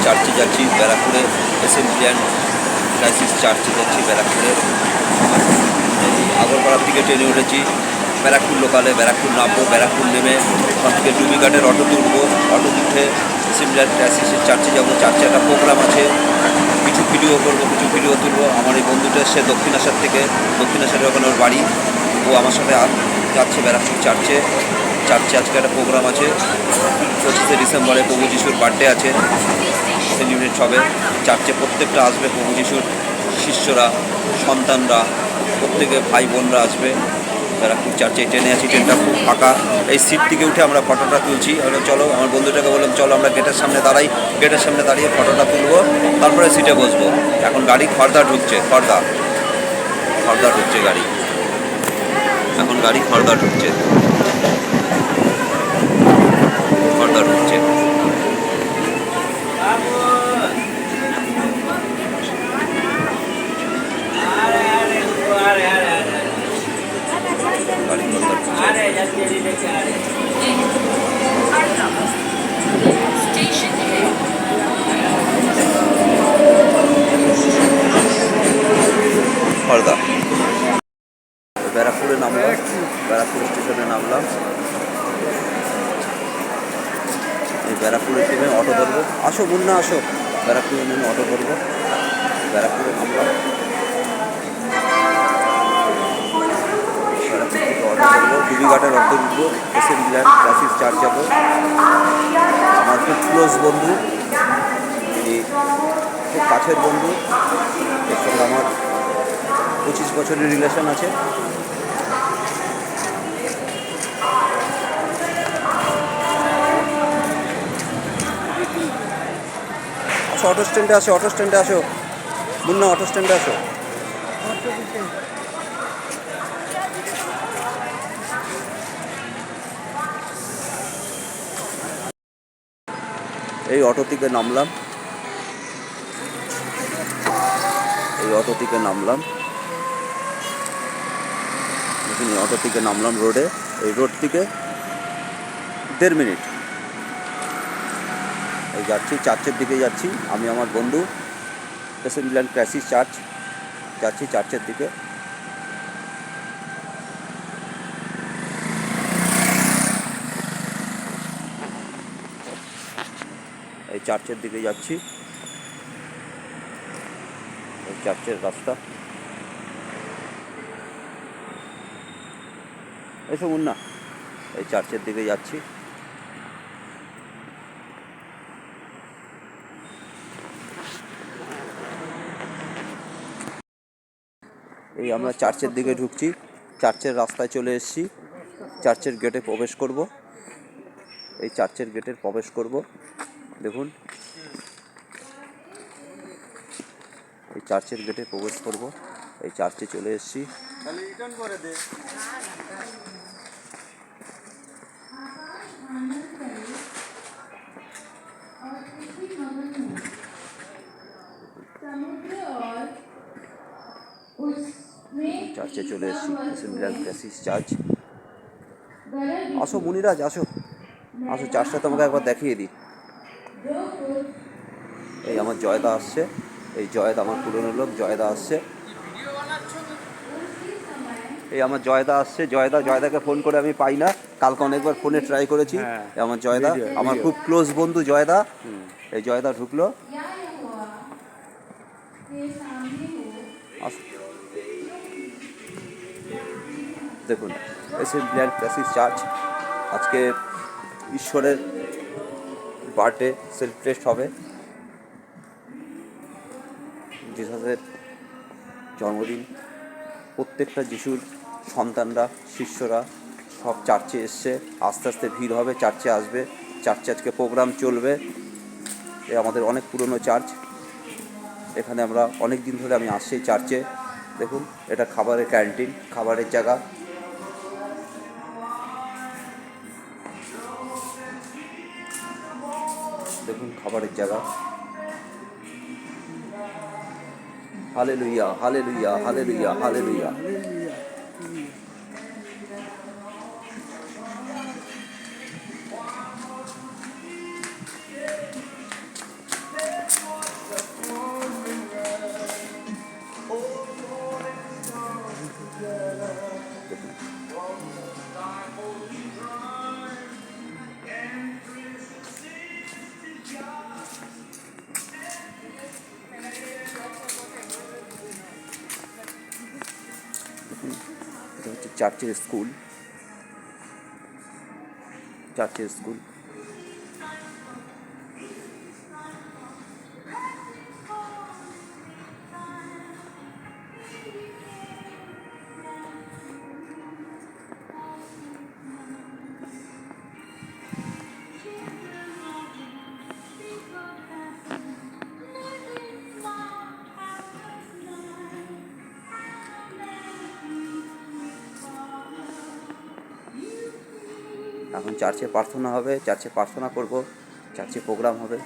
চার্চে যাচ্ছি, ব্যারাকপুরে এসএমবিএন ক্রাইসিস চার্চে যাচ্ছি ব্যারাকপুরে। আগরপাড়ার দিকে ট্রেনে উঠেছি, ব্যারাকপুর লোকালে, ব্যারাকপুর নামবো, ব্যারাকপুর নেমে ওখান থেকে ডুবিঘাটের অটো তুলবো, অটো উঠে এসএমবিএন ক্রাইসিসের চার্চে যাবো। চার্চে একটা প্রোগ্রাম আছে, কিছু ভিডিও করবো, কিছু ভিডিও তুলবো। আমার এই বন্ধুটা এসছে দক্ষিণাসার থেকে, দক্ষিণাসারের ওখানে ওর বাড়ি, ও আমার সাথে যাচ্ছে ব্যারাকপুর চার্চে। চার্চে আজকে একটা প্রোগ্রাম আছে, 25শে ডিসেম্বরে প্রভু যিশুর বার্থডে আছে, সেলিব্রেট হবে। চার্চে প্রত্যেকটা আসবে প্রভু যিশুর শিষ্যরা, সন্তানরা, প্রত্যেকে ভাই বোনরা আসবে ব্যারাকপুর চার্চে। ট্রেনে আছি, ট্রেনটা খুব ফাঁকা। এই সিট থেকে উঠে আমরা ফটোটা তুলছি। হলো চলো, আমার বন্ধুটাকে বললাম চলো আমরা গেটের সামনে দাঁড়াই, গেটের সামনে দাঁড়িয়ে ফটোটা তুলবো, তারপরে সিটে বসবো। এখন গাড়ি খড়দা ঢুকছে, খড়দা ঢুকছে গাড়ি, এখন গাড়ি খড়দা ঢুকছে। খড়দা ব্যারাকপুরে নামলাম, ব্যারাকপুর স্টেশনে নামলাম। এই ব্যারাকপুরে নেমে অটো ধরবো, আসো মুন্না আসো, ব্যারাকপুরে নেমে অটো ধরবো, ব্যারাকপুরে নামলাম। ব্যারাকপুর থেকে অটো ধরবো, ডুবিঘাটের অটো উঠবো, এসএমবিএন ক্রাইসিস চার্চ যাবো। আমার খুব ক্লোজ বন্ধু, তিনি খুব কাছের বন্ধু, এর সঙ্গে আমার 25 বছরের রিলেশন আছে। আসো অটো স্ট্যান্ডে আসো, অটো স্ট্যান্ডে আসো মুন্না, অটো স্ট্যান্ডে আসো। এই অটো থেকে নামলাম, অটো থেকে নামলাম রোডে। এই রোড থেকে 1.5 মিনিট এই যাচ্ছি, চার্চের দিকে যাচ্ছি। আমি আমার বন্ধু, এসএমবিএন ক্রাইসিস চার্চ যাচ্ছি, চার্চের দিকে। এই চার্চের দিকে যাচ্ছি, এই চার্চের রাস্তা। এসো মুন্না, এই চার্চের দিকে যাচ্ছি। এই আমরা চার্চের দিকে ঢুকছি, চার্চের রাস্তায় চলে এসেছি, চার্চের গেটে প্রবেশ করব। এই চার্চের গেটের প্রবেশ করব, দেখুন এই চার্চের গেটে প্রবেশ করব। এই চার্চে চলে এসেছি। চার্চে চলে এসেছি, এসএমবিএন ক্রাইসিস চার্চ। আসো মুনিরাজ, আসো আসো, চার্চটা তোমাকে একবার দেখিয়ে দিই। এই আমার জয়দা আসছে, এই জয়দা আমার পুরনো লোক, জয়দা আসছে। এই আমার জয়দা আসছে, জয়দাকে ফোন করে আমি পাই না, কালকে অনেকবার ফোনে ট্রাই করেছি। আমার জয়দা আমার খুব ক্লোজ বন্ধু, জয়দা। এই জয়দা ঢুকলো। দেখুন এসএমবিএন ক্রাইসিস চার্চ, আজকে ঈশ্বরের বার্থডে সেলিব্রেট হবে, জিসাসের জন্মদিন। প্রত্যেকটা যিশুর সন্তানরা, শিষ্যরা সব চার্চে এসছে, আস্তে আস্তে ভিড় হবে, চার্চে আসবে। চার্চে আজকে প্রোগ্রাম চলবে। এ আমাদের অনেক পুরনো চার্চ, এখানে আমরা অনেক দিন ধরে আমি আসছি চার্চে। দেখুন এটা খাবারের ক্যান্টিন, খাবারের জায়গা। দেখুন খাবারের জায়গা। Hallelujah, hallelujah, hallelujah, hallelujah. চার্চের স্কুল। এখন চার্চে প্রার্থনা হবে, চার্চে প্রার্থনা করব, চার্চে প্রোগ্রাম হবে।